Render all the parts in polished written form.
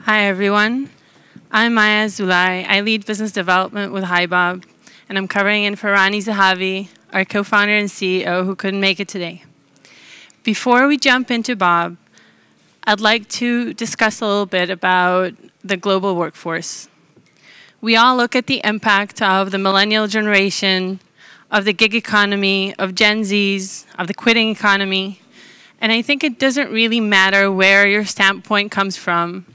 Hi, everyone. I'm Azoulay. I lead business development with hibob, and I'm covering in for Rani Zahavi, our co-founder and CEO, who couldn't make it today. Before we jump into Bob, I'd like to discuss a little bit about the global workforce. We all look at the impact of the millennial generation, of the gig economy, of Gen Zs, of the quitting economy, and I think it doesn't really matter where your standpoint comes from.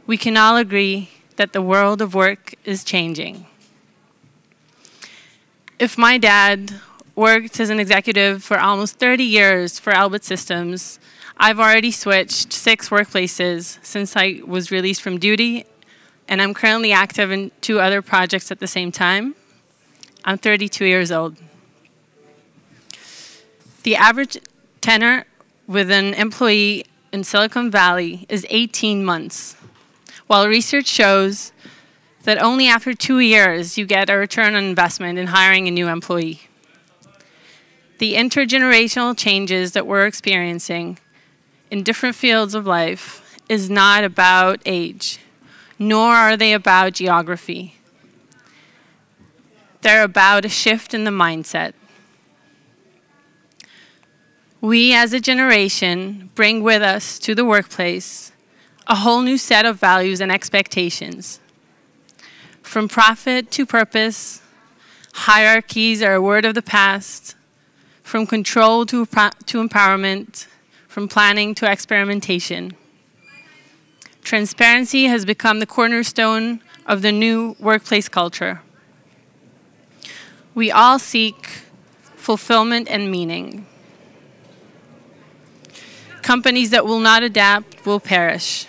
We can all agree that the world of work is changing. If my dad worked as an executive for almost 30 years for Albert Systems, I've already switched 6 workplaces since I was released from duty, and I'm currently active in 2 other projects at the same time. I'm 32 years old. The average tenure with an employee in Silicon Valley is 18 months. While research shows that only after 2 years you get a return on investment in hiring a new employee. The intergenerational changes that we're experiencing in different fields of life is not about age, nor are they about geography. They're about a shift in the mindset. We as a generation bring with us to the workplace a whole new set of values and expectations. From profit to purpose, hierarchies are a word of the past. From control to empowerment, from planning to experimentation. Transparency has become the cornerstone of the new workplace culture. We all seek fulfillment and meaning. Companies that will not adapt will perish.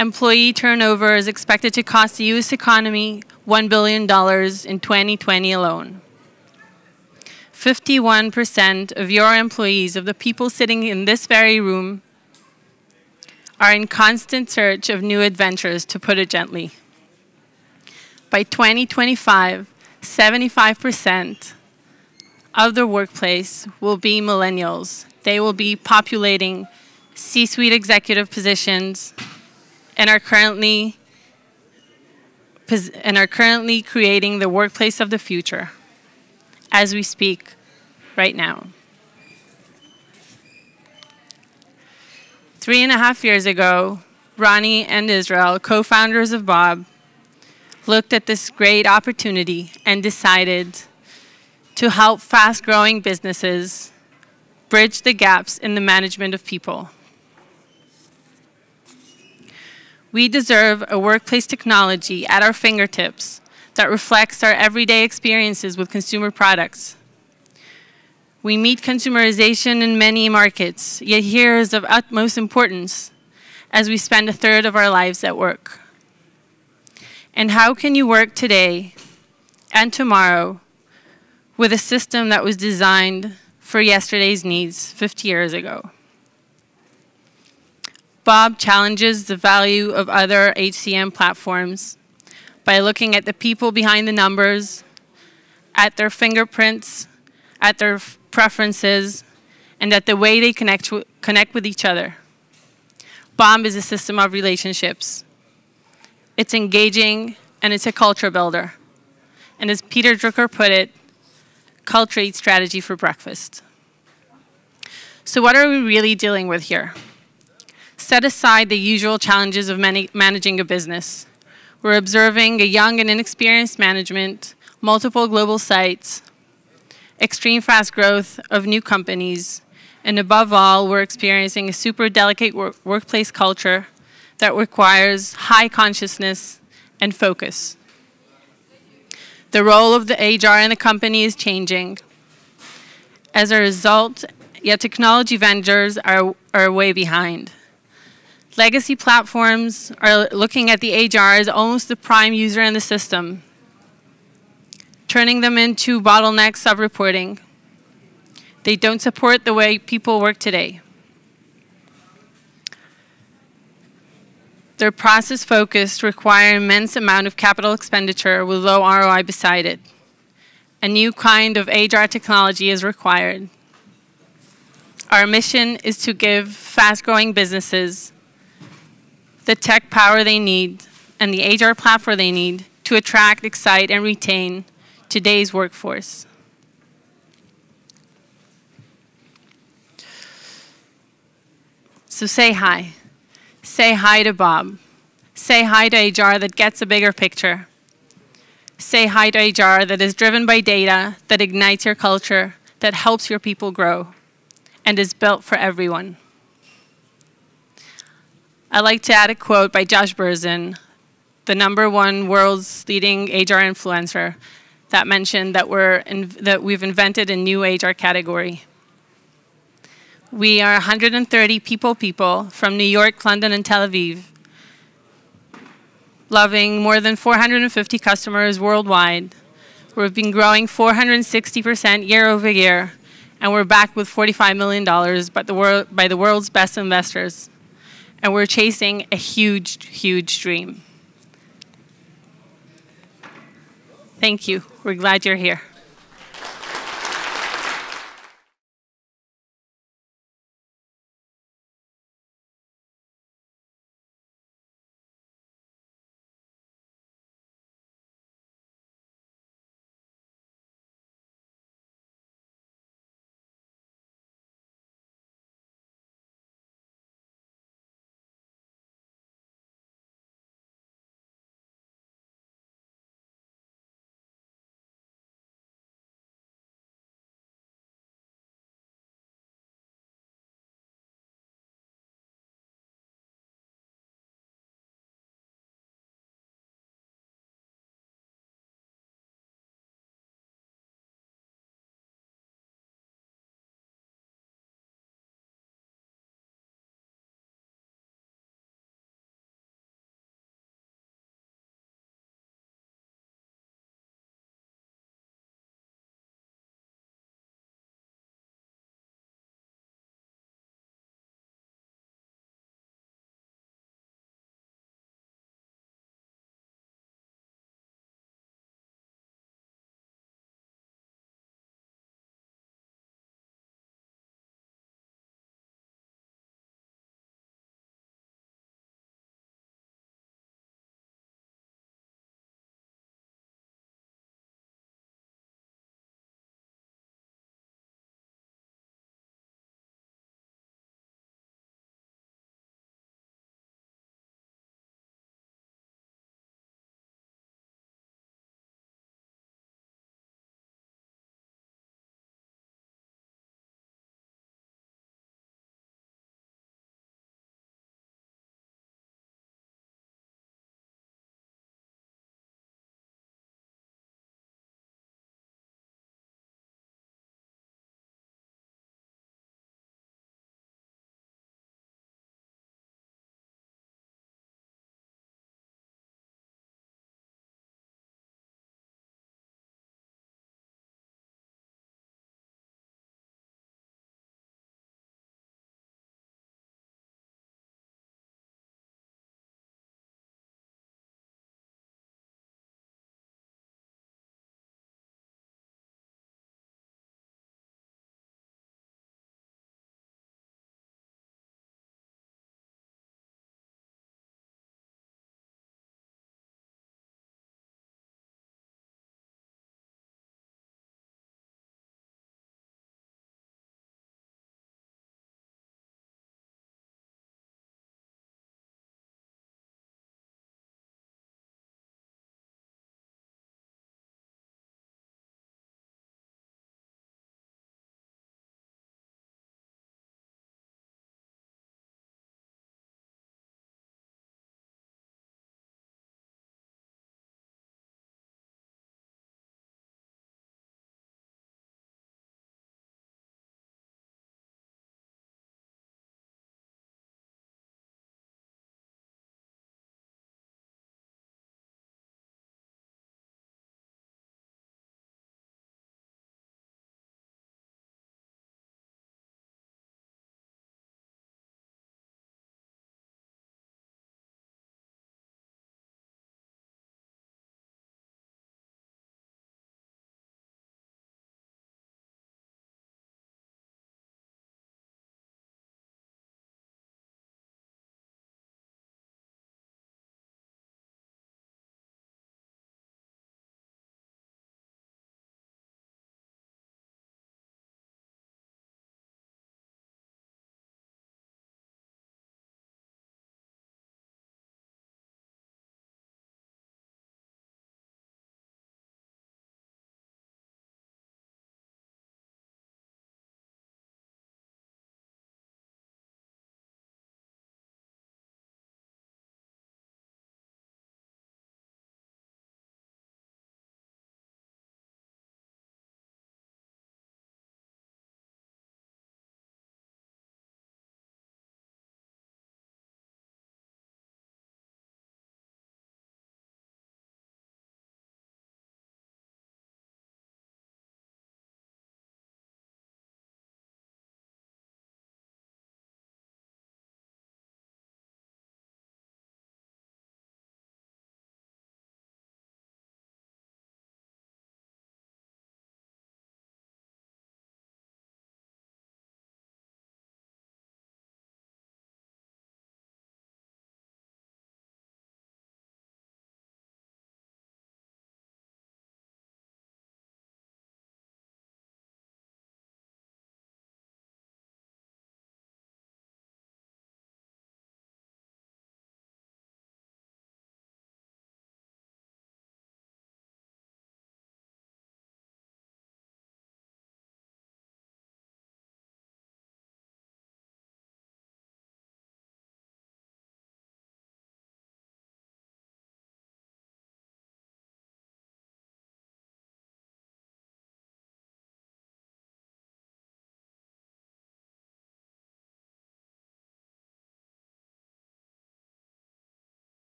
Employee turnover is expected to cost the U.S. economy $1 billion in 2020 alone. 51% of your employees, of the people sitting in this very room, are in constant search of new adventures, to put it gently. By 2025, 75% of the workplace will be millennials. They will be populating C-suite executive positions and are currently creating the workplace of the future as we speak right now. 3.5 years ago, Ronnie and Israel, co-founders of Bob, looked at this great opportunity and decided to help fast-growing businesses bridge the gaps in the management of people. We deserve a workplace technology at our fingertips that reflects our everyday experiences with consumer products. We meet consumerization in many markets, yet here is of utmost importance as we spend 1/3 of our lives at work. And how can you work today and tomorrow with a system that was designed for yesterday's needs 50 years ago? Bob challenges the value of other HCM platforms by looking at the people behind the numbers, at their fingerprints, at their preferences, and at the way they connect with each other. Bob is a system of relationships. It's engaging, and it's a culture builder. And as Peter Drucker put it, culture eats strategy for breakfast. So what are we really dealing with here? Set aside the usual challenges of managing a business. We're observing a young and inexperienced management, multiple global sites, extreme fast growth of new companies, and above all, we're experiencing a super delicate workplace culture that requires high consciousness and focus. The role of the HR in the company is changing. As a result, yet technology vendors are way behind. Legacy platforms are looking at the HR as almost the prime user in the system, turning them into bottlenecks of reporting. They don't support the way people work today. They're process-focused, require an immense amount of capital expenditure with low ROI beside it. A new kind of HR technology is required. Our mission is to give fast-growing businesses the tech power they need, and the HR platform they need to attract, excite, and retain today's workforce. So say hi. Say hi to Bob. Say hi to HR that gets a bigger picture. Say hi to HR that is driven by data, that ignites your culture, that helps your people grow, and is built for everyone. I like to add a quote by Josh Berzin, the #1 world's leading HR influencer, that mentioned that we've invented a new HR category. We are 130 people from New York, London, and Tel Aviv, loving more than 450 customers worldwide. We've been growing 460% year over year, and we're backed with $45 million by the world's best investors. And we're chasing a huge, huge dream. Thank you. We're glad you're here.